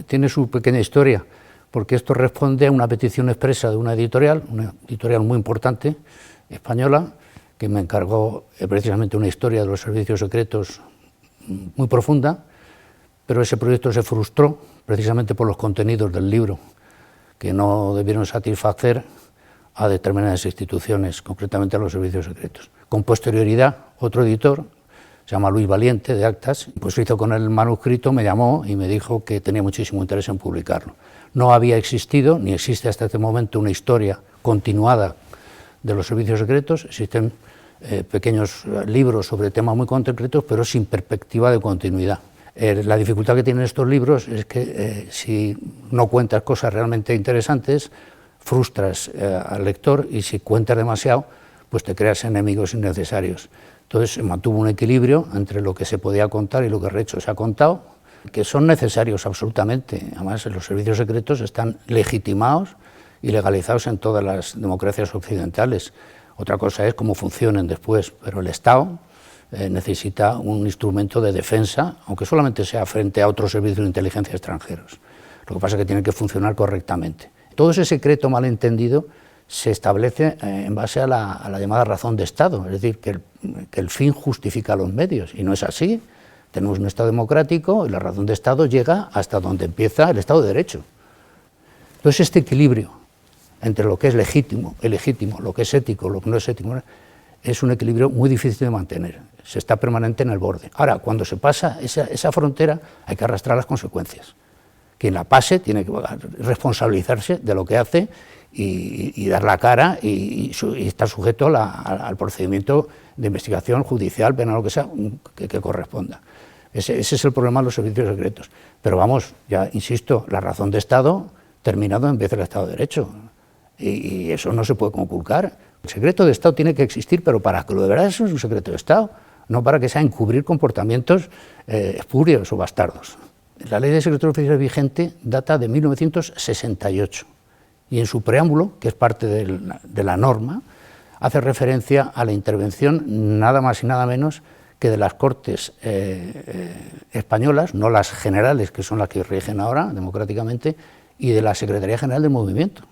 Tiene su pequeña historia, porque esto responde a una petición expresa de una editorial muy importante, española, que me encargó precisamente una historia de los servicios secretos muy profunda, pero ese proyecto se frustró precisamente por los contenidos del libro, que no debieron satisfacer a determinadas instituciones, concretamente a los servicios secretos. Con posterioridad, otro editor, se llama Luis Valiente, de Actas, pues hizo con el manuscrito, me llamó y me dijo que tenía muchísimo interés en publicarlo. No había existido, ni existe hasta este momento, una historia continuada de los servicios secretos. Existen pequeños libros sobre temas muy concretos, pero sin perspectiva de continuidad. La dificultad que tienen estos libros es que si no cuentas cosas realmente interesantes, frustras al lector, y si cuentas demasiado, pues te creas enemigos innecesarios. Entonces se mantuvo un equilibrio entre lo que se podía contar y lo que de hecho se ha contado, que son necesarios absolutamente. Además, los servicios secretos están legitimados y legalizados en todas las democracias occidentales. Otra cosa es cómo funcionen después, pero el Estado necesita un instrumento de defensa, aunque solamente sea frente a otros servicios de inteligencia extranjeros. Lo que pasa es que tienen que funcionar correctamente. Todo ese secreto malentendido se establece en base a la llamada razón de Estado, es decir, que el fin justifica los medios, y no es así. Tenemos un Estado democrático y la razón de Estado llega hasta donde empieza el Estado de Derecho. Entonces, este equilibrio entre lo que es legítimo, ilegítimo, lo que es ético, lo que no es ético, es un equilibrio muy difícil de mantener, se está permanente en el borde. Ahora, cuando se pasa esa frontera, hay que arrastrar las consecuencias. Quien la pase tiene que responsabilizarse de lo que hace y dar la cara y estar sujeto al procedimiento de investigación judicial, penal, lo que sea, que corresponda. Ese es el problema de los servicios secretos. Pero vamos, ya insisto, la razón de Estado terminado en vez del Estado de Derecho. Y eso no se puede conculcar. El secreto de Estado tiene que existir, pero para que lo de verdad eso es un secreto de Estado, no para que sea encubrir comportamientos espurios o bastardos. La Ley de Secretos Oficiales vigente data de 1968 y en su preámbulo, que es parte de la norma, hace referencia a la intervención nada más y nada menos que de las Cortes españolas, no las generales, que son las que rigen ahora democráticamente, y de la Secretaría General del Movimiento.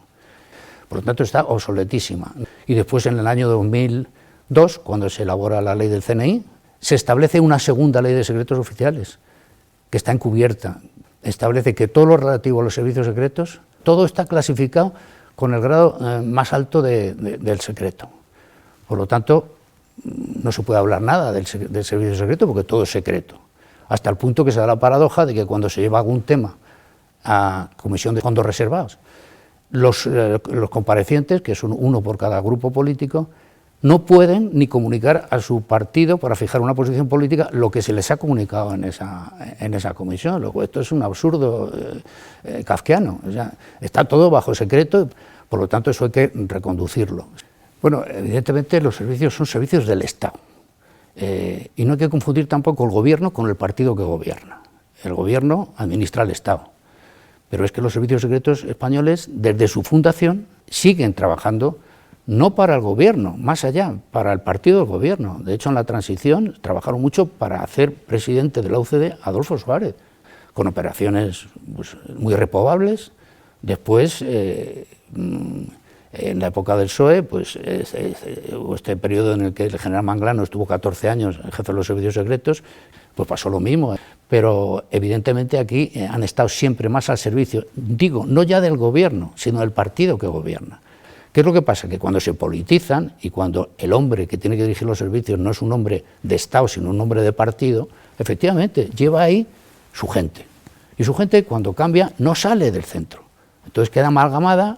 Por lo tanto, está obsoletísima. Y después, en el año 2002, cuando se elabora la ley del CNI, se establece una segunda ley de secretos oficiales, que está encubierta. Establece que todo lo relativo a los servicios secretos, todo está clasificado con el grado más alto del secreto. Por lo tanto, no se puede hablar nada del servicio secreto porque todo es secreto. Hasta el punto que se da la paradoja de que cuando se lleva algún tema a comisión de fondos reservados, los comparecientes, que son uno por cada grupo político, no pueden ni comunicar a su partido para fijar una posición política lo que se les ha comunicado en esa comisión. Luego, esto es un absurdo kafkiano. O sea, está todo bajo secreto, por lo tanto eso hay que reconducirlo. Bueno, evidentemente los servicios son servicios del Estado y no hay que confundir tampoco el gobierno con el partido que gobierna. El gobierno administra el Estado, pero es que los servicios secretos españoles desde su fundación siguen trabajando no para el gobierno, más allá, para el partido del gobierno. De hecho, en la transición trabajaron mucho para hacer presidente de la UCD a Adolfo Suárez, con operaciones pues, muy reprobables. Después, en la época del PSOE, pues, este periodo en el que el general Manglano estuvo 14 años jefe de los servicios secretos, pues pasó lo mismo. Pero evidentemente aquí han estado siempre más al servicio, digo, no ya del gobierno, sino del partido que gobierna. ¿Qué es lo que pasa? Que cuando se politizan y cuando el hombre que tiene que dirigir los servicios no es un hombre de Estado, sino un hombre de partido, efectivamente lleva ahí su gente. Y su gente, cuando cambia, no sale del centro. Entonces queda amalgamada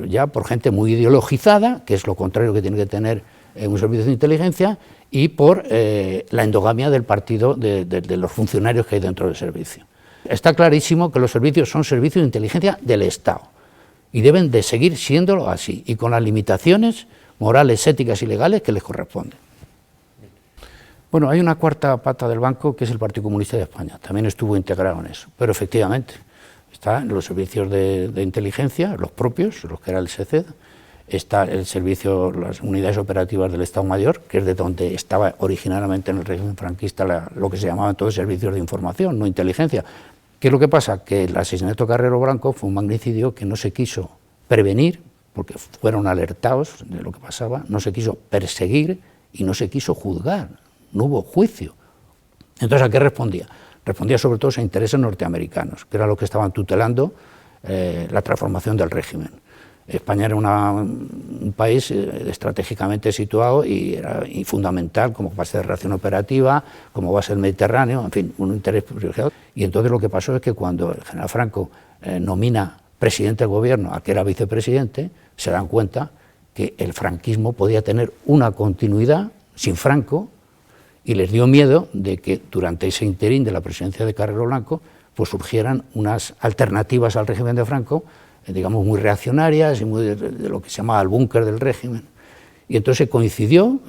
ya por gente muy ideologizada, que es lo contrario que tiene que tener un servicio de inteligencia, y por la endogamia del partido de los funcionarios que hay dentro del servicio. Está clarísimo que los servicios son servicios de inteligencia del Estado. Y deben de seguir siéndolo así, y con las limitaciones morales, éticas y legales que les corresponden. Bueno, hay una cuarta pata del banco que es el Partido Comunista de España, también estuvo integrado en eso, pero efectivamente está en los servicios de inteligencia, los propios, los que era el SECED, está el servicio, las unidades operativas del Estado Mayor, que es de donde estaba originalmente en el régimen franquista lo que se llamaba entonces servicios de información, no inteligencia. ¿Qué es lo que pasa? Que el asesinato de Carrero Blanco fue un magnicidio que no se quiso prevenir, porque fueron alertados de lo que pasaba, no se quiso perseguir y no se quiso juzgar, no hubo juicio. Entonces, ¿a qué respondía? Respondía sobre todo a intereses norteamericanos, que era lo que estaban tutelando la transformación del régimen. España era un país estratégicamente situado y era fundamental como base de reacción operativa, como base del Mediterráneo, en fin, un interés privilegiado. Y entonces lo que pasó es que cuando el general Franco nomina presidente del gobierno a que era vicepresidente, se dan cuenta que el franquismo podía tener una continuidad sin Franco, y les dio miedo de que durante ese interín de la presidencia de Carrero Blanco pues surgieran unas alternativas al régimen de Franco, digamos, muy reaccionarias y muy de lo que se llamaba el búnker del régimen. Y entonces coincidió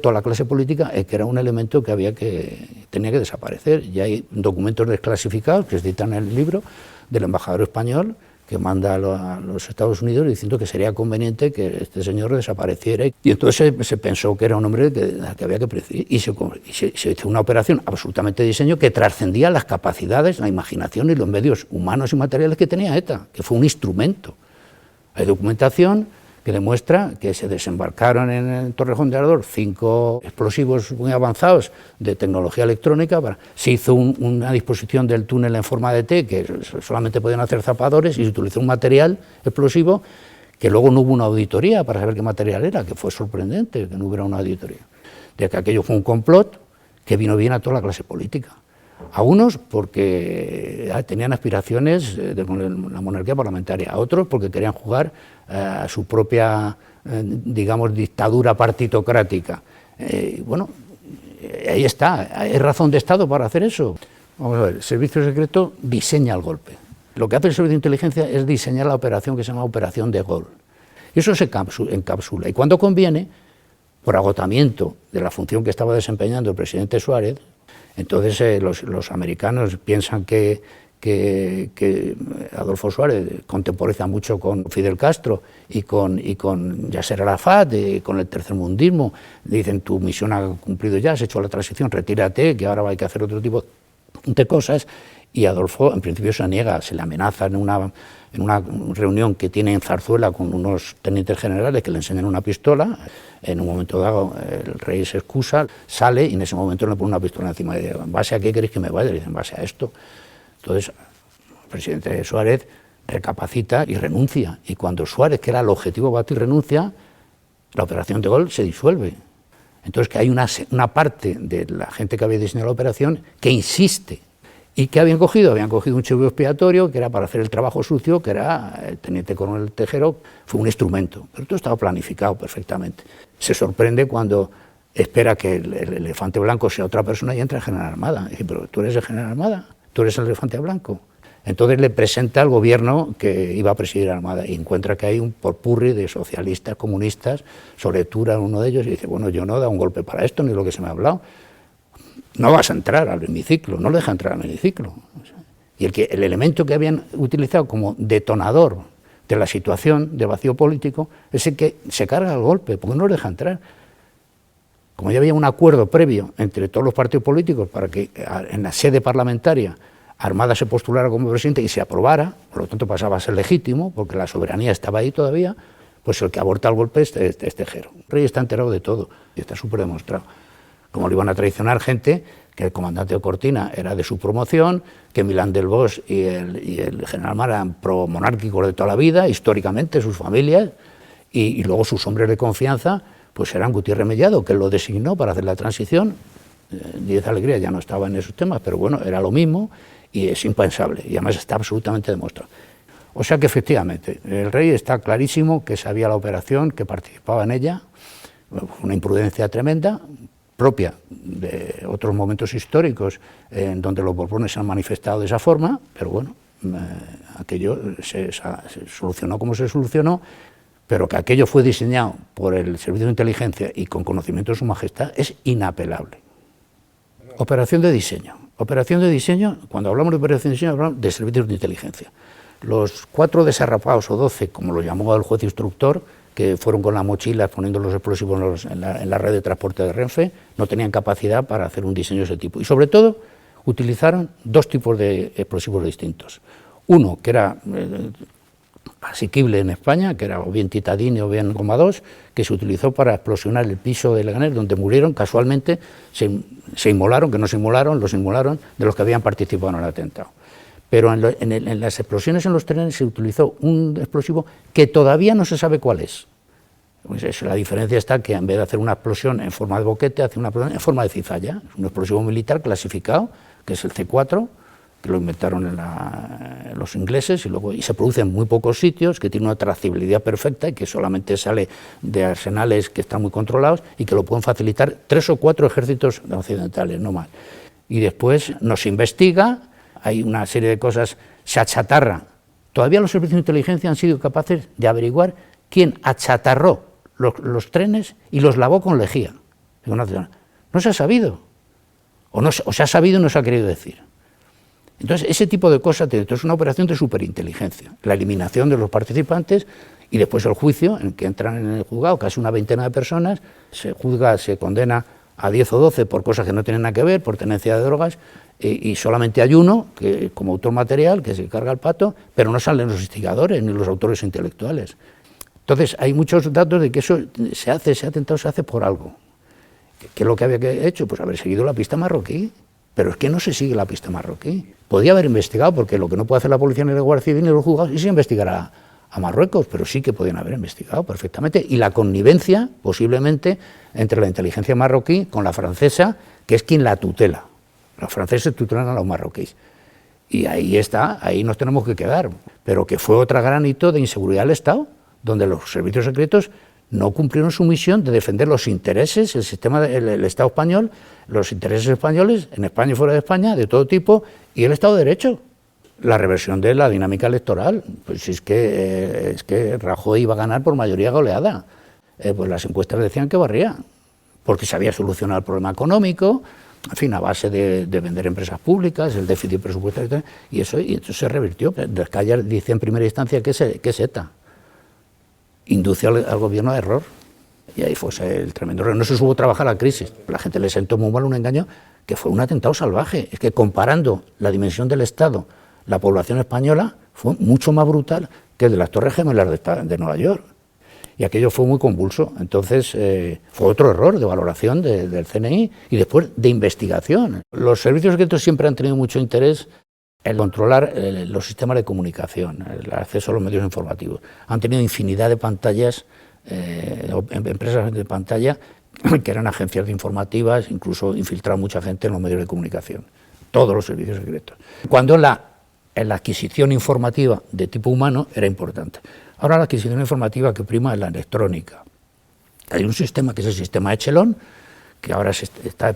toda la clase política en que era un elemento que tenía que desaparecer. Y hay documentos desclasificados que se citan en el libro del embajador español que manda a los Estados Unidos diciendo que sería conveniente que este señor desapareciera. Y entonces se pensó que era un hombre que había que perseguir. Y se hizo una operación absolutamente de diseño que trascendía las capacidades, la imaginación y los medios humanos y materiales que tenía ETA, que fue un instrumento. Hay documentación que demuestra que se desembarcaron en Torrejón de Ardoz 5 explosivos muy avanzados de tecnología electrónica, se hizo una disposición del túnel en forma de T, que solamente podían hacer zapadores, y se utilizó un material explosivo que luego no hubo una auditoría para saber qué material era, que fue sorprendente que no hubiera una auditoría, de que aquello fue un complot que vino bien a toda la clase política. A unos porque tenían aspiraciones de la monarquía parlamentaria, a otros porque querían jugar a su propia, digamos, dictadura partitocrática. Bueno, ahí está, hay razón de Estado para hacer eso. Vamos a ver, el servicio secreto diseña el golpe. Lo que hace el servicio de inteligencia es diseñar la operación que se llama Operación de Gaulle. Eso se encapsula y cuando conviene, por agotamiento de la función que estaba desempeñando el presidente Suárez, entonces los americanos piensan que Adolfo Suárez contemporiza mucho con Fidel Castro y con Yasser Arafat, con el tercermundismo. Dicen, tu misión ha cumplido ya, has hecho la transición, retírate, que ahora hay que hacer otro tipo de cosas. Y Adolfo en principio se niega, se le amenaza en una reunión que tiene en Zarzuela con unos tenientes generales que le enseñan una pistola. En un momento dado el rey se excusa, sale y en ese momento le pone una pistola encima y dice, ¿en base a qué queréis que me vaya? Le dicen, en base a esto. Entonces el presidente Suárez recapacita y renuncia. Y cuando Suárez, que era el objetivo batir, renuncia, la operación de Gaulle se disuelve. Entonces que hay una parte de la gente que había diseñado la operación que insiste. ¿Y qué habían cogido? Habían cogido un chivo expiatorio que era para hacer el trabajo sucio, que era el teniente coronel Tejero, fue un instrumento, pero todo estaba planificado perfectamente. Se sorprende cuando espera que el elefante blanco sea otra persona y entra el general Armada. Y dice, pero tú eres el general Armada, tú eres el elefante blanco. Entonces le presenta al gobierno que iba a presidir Armada y encuentra que hay un popurrí de socialistas, comunistas, Soletura, uno de ellos, y dice, bueno, yo no he dado un golpe para esto, ni lo que se me ha hablado. No vas a entrar al hemiciclo, no le deja entrar al hemiciclo. Y el elemento que habían utilizado como detonador de la situación de vacío político es el que se carga el golpe, porque no le deja entrar. Como ya había un acuerdo previo entre todos los partidos políticos para que en la sede parlamentaria Armada se postulara como presidente y se aprobara, por lo tanto pasaba a ser legítimo, porque la soberanía estaba ahí todavía, pues el que aborta el golpe es Tejero. El rey está enterado de todo y está súper demostrado. Como lo iban a traicionar gente, que el comandante de Cortina era de su promoción, que Milán del Bosch y el general Mar eran pro-monárquicos de toda la vida, históricamente sus familias, y luego sus hombres de confianza, pues eran Gutiérrez Mellado, que él lo designó para hacer la transición. Díez Alegría ya no estaba en esos temas, pero bueno, era lo mismo y es impensable, y además está absolutamente demostrado. O sea que efectivamente, el rey está clarísimo que sabía la operación, que participaba en ella, una imprudencia tremenda, propia de otros momentos históricos en donde los Borbones se han manifestado de esa forma, pero bueno, aquello se solucionó como se solucionó, pero que aquello fue diseñado por el Servicio de Inteligencia y con conocimiento de Su Majestad es inapelable. Operación de diseño. Operación de diseño, cuando hablamos de operación de diseño, hablamos de servicios de inteligencia. Los 4 desarrapados o 12, como lo llamó el juez instructor, que fueron con las mochilas poniendo los explosivos en la red de transporte de Renfe, no tenían capacidad para hacer un diseño de ese tipo. Y sobre todo utilizaron dos tipos de explosivos distintos. Uno que era asequible en España, que era o bien titadine o bien goma 2, que se utilizó para explosionar el piso de Leganés, donde murieron casualmente, se inmolaron, que no se inmolaron, los inmolaron de los que habían participado en el atentado. Pero en las explosiones en los trenes se utilizó un explosivo que todavía no se sabe cuál es. Pues eso, la diferencia está que en vez de hacer una explosión en forma de boquete, hace una explosión en forma de cizalla. Es un explosivo militar clasificado, que es el C4, que lo inventaron los ingleses y se produce en muy pocos sitios, que tiene una trazabilidad perfecta y que solamente sale de arsenales que están muy controlados y que lo pueden facilitar 3 o 4 ejércitos occidentales, no más. Y después nos investiga, hay una serie de cosas, se achatarra. Todavía los servicios de inteligencia han sido capaces de averiguar quién achatarró los trenes y los lavó con lejía. No se ha sabido, o se ha sabido y no se ha querido decir. Entonces, ese tipo de cosas, es una operación de superinteligencia, la eliminación de los participantes y después el juicio, en que entran en el juzgado casi una veintena de personas, se juzga, se condena a 10 o 12 por cosas que no tienen nada que ver, por tenencia de drogas, y solamente hay uno, que como autor material, que se carga el pato, pero no salen los instigadores ni los autores intelectuales. Entonces, hay muchos datos de que eso se hace, ese atentado se hace por algo. ¿Qué es lo que había hecho? Pues haber seguido la pista marroquí. Pero es que no se sigue la pista marroquí. Podía haber investigado, porque lo que no puede hacer la policía ni la Guardia Civil ni los juzgados es investigar a Marruecos, pero sí que podían haber investigado perfectamente. Y la connivencia, posiblemente, entre la inteligencia marroquí con la francesa, que es quien la tutela. Los franceses tutelan a los marroquíes. Y ahí está, ahí nos tenemos que quedar. Pero que fue otro gran hito de inseguridad del Estado, donde los servicios secretos no cumplieron su misión de defender los intereses, el sistema, el Estado español, los intereses españoles, en España y fuera de España, de todo tipo, y el Estado de Derecho. La reversión de la dinámica electoral, pues es que Rajoy iba a ganar por mayoría goleada. Pues las encuestas decían que barría, porque se había solucionado el problema económico, en fin, a base de vender empresas públicas, el déficit presupuestario, y eso se revirtió. Descallar dice en primera instancia que es ETA. Induce al gobierno a error, y ahí fue el tremendo error. No se supo trabajar la crisis, la gente le sentó muy mal un engaño que fue un atentado salvaje. Es que comparando la dimensión del Estado, la población española fue mucho más brutal que el de las Torres Gemelas de Nueva York, y aquello fue muy convulso. Entonces fue otro error de valoración del CNI y después de investigación. Los servicios secretos siempre han tenido mucho interés el controlar los sistemas de comunicación, el acceso a los medios informativos. Han tenido infinidad de pantallas, empresas de pantalla, que eran agencias informativas, incluso infiltraron mucha gente en los medios de comunicación, todos los servicios secretos. Cuando la adquisición informativa de tipo humano era importante. Ahora la adquisición informativa que prima es la electrónica. Hay un sistema que es el sistema Echelon, que ahora está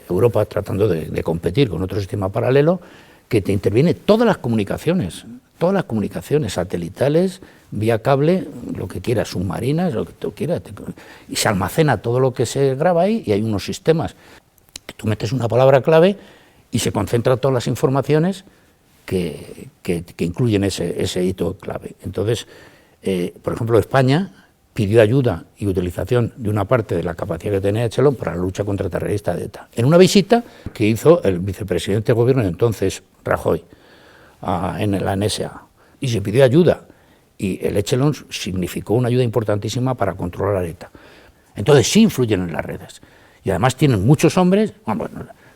Europa tratando de competir con otro sistema paralelo, que te interviene todas las comunicaciones satelitales, vía cable, lo que quieras, submarinas, lo que tú quieras, y se almacena todo lo que se graba ahí, y hay unos sistemas que tú metes una palabra clave y se concentran todas las informaciones que incluyen ese hito clave. Entonces, por ejemplo, España pidió ayuda y utilización de una parte de la capacidad que tenía Echelon para la lucha contra terroristas de ETA. En una visita que hizo el vicepresidente de gobierno de entonces, Rajoy, en la NSA, y se pidió ayuda, y el Echelon significó una ayuda importantísima para controlar a ETA. Entonces sí influyen en las redes, y además tienen muchos hombres. Bueno,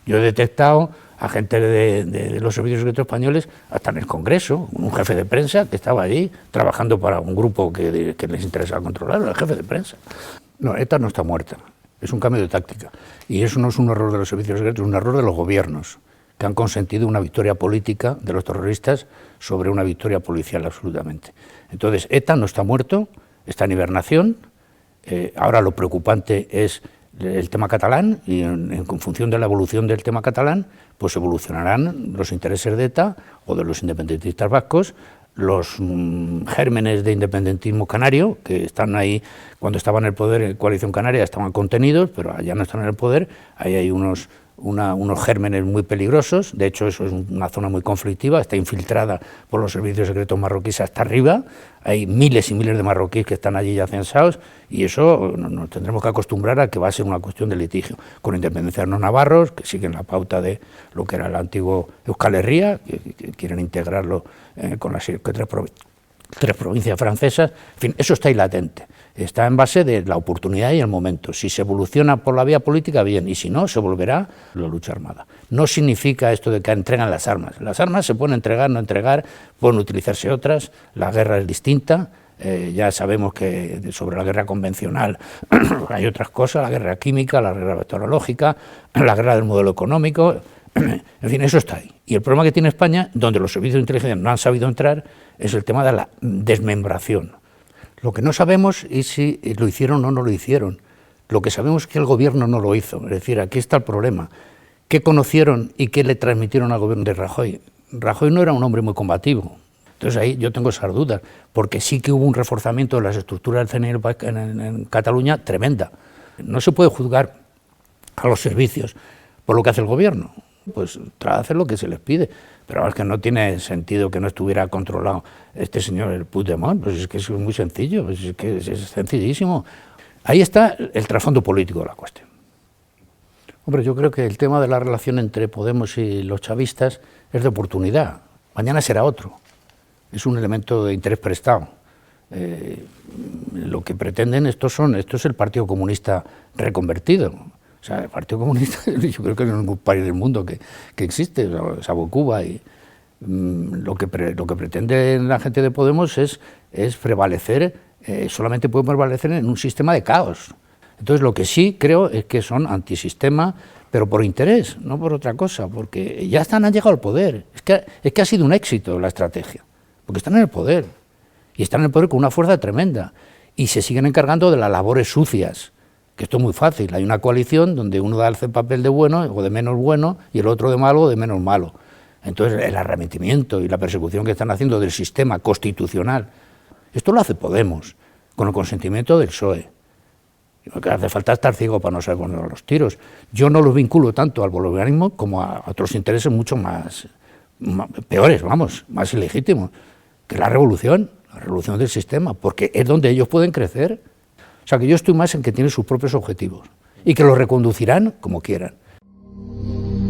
yo he detectado a gente de los servicios secretos españoles, hasta en el Congreso, un jefe de prensa que estaba allí trabajando para un grupo que les interesaba controlar, el jefe de prensa. No, ETA no está muerta, es un cambio de táctica. Y eso no es un error de los servicios secretos, es un error de los gobiernos, que han consentido una victoria política de los terroristas sobre una victoria policial absolutamente. Entonces, ETA no está muerto, está en hibernación. Ahora lo preocupante es el tema catalán, y en función de la evolución del tema catalán, pues evolucionarán los intereses de ETA o de los independentistas vascos, los gérmenes de independentismo canario, que están ahí, cuando estaban en el poder en Coalición Canaria estaban contenidos, pero allá no están en el poder. Ahí hay unos unos gérmenes muy peligrosos. De hecho, eso es una zona muy conflictiva, está infiltrada por los servicios secretos marroquíes hasta arriba, hay miles y miles de marroquíes que están allí ya censados, y eso nos tendremos que acostumbrar a que va a ser una cuestión de litigio, con independencia de los navarros, que siguen la pauta de lo que era el antiguo Euskal Herria, que quieren integrarlo con las tres provincias francesas. En fin, eso está ahí latente. Está en base de la oportunidad y el momento. Si se evoluciona por la vía política, bien, y si no, se volverá la lucha armada. No significa esto de que entregan las armas. Las armas se pueden entregar, no entregar, pueden utilizarse otras, la guerra es distinta. Ya sabemos que sobre la guerra convencional hay otras cosas, la guerra química, la guerra bacteriológica, la guerra del modelo económico, en fin, eso está ahí. Y el problema que tiene España, donde los servicios de inteligencia no han sabido entrar, es el tema de la desmembración. Lo que no sabemos es si lo hicieron o no lo hicieron. Lo que sabemos es que el gobierno no lo hizo. Es decir, aquí está el problema. ¿Qué conocieron y qué le transmitieron al gobierno de Rajoy? Rajoy no era un hombre muy combativo. Entonces ahí yo tengo esas dudas, porque sí que hubo un reforzamiento de las estructuras del CNI en Cataluña tremenda. No se puede juzgar a los servicios por lo que hace el gobierno. Pues hacen lo que se les pide, pero es que no tiene sentido que no estuviera controlado este señor, el Puigdemont, pues es que es muy sencillo, pues es que es sencillísimo. Ahí está el trasfondo político de la cuestión. Hombre, yo creo que el tema de la relación entre Podemos y los chavistas es de oportunidad, mañana será otro, es un elemento de interés prestado. Lo que pretenden esto es el Partido Comunista reconvertido. O sea, el Partido Comunista, yo creo que no hay ningún país del mundo que existe, salvo Cuba. Y lo que pretende la gente de Podemos es prevalecer, solamente puede prevalecer en un sistema de caos. Entonces, lo que sí creo es que son antisistema, pero por interés, no por otra cosa, porque ya han llegado al poder. Es que ha sido un éxito la estrategia, porque están en el poder, y están en el poder con una fuerza tremenda, y se siguen encargando de las labores sucias. Que esto es muy fácil, hay una coalición donde uno hace el papel de bueno o de menos bueno y el otro de malo o de menos malo. Entonces el arremetimiento y la persecución que están haciendo del sistema constitucional, esto lo hace Podemos, con el consentimiento del PSOE. Lo que hace falta es estar ciego para no saber poner los tiros. Yo no los vinculo tanto al bolivarianismo como a otros intereses mucho más peores, más ilegítimos, que la revolución del sistema, porque es donde ellos pueden crecer. O sea, que yo estoy más en que tienen sus propios objetivos y que los reconducirán como quieran.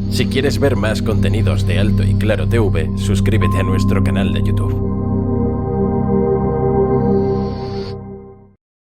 Si quieres ver más contenidos de Alto y Claro TV, suscríbete a nuestro canal de YouTube.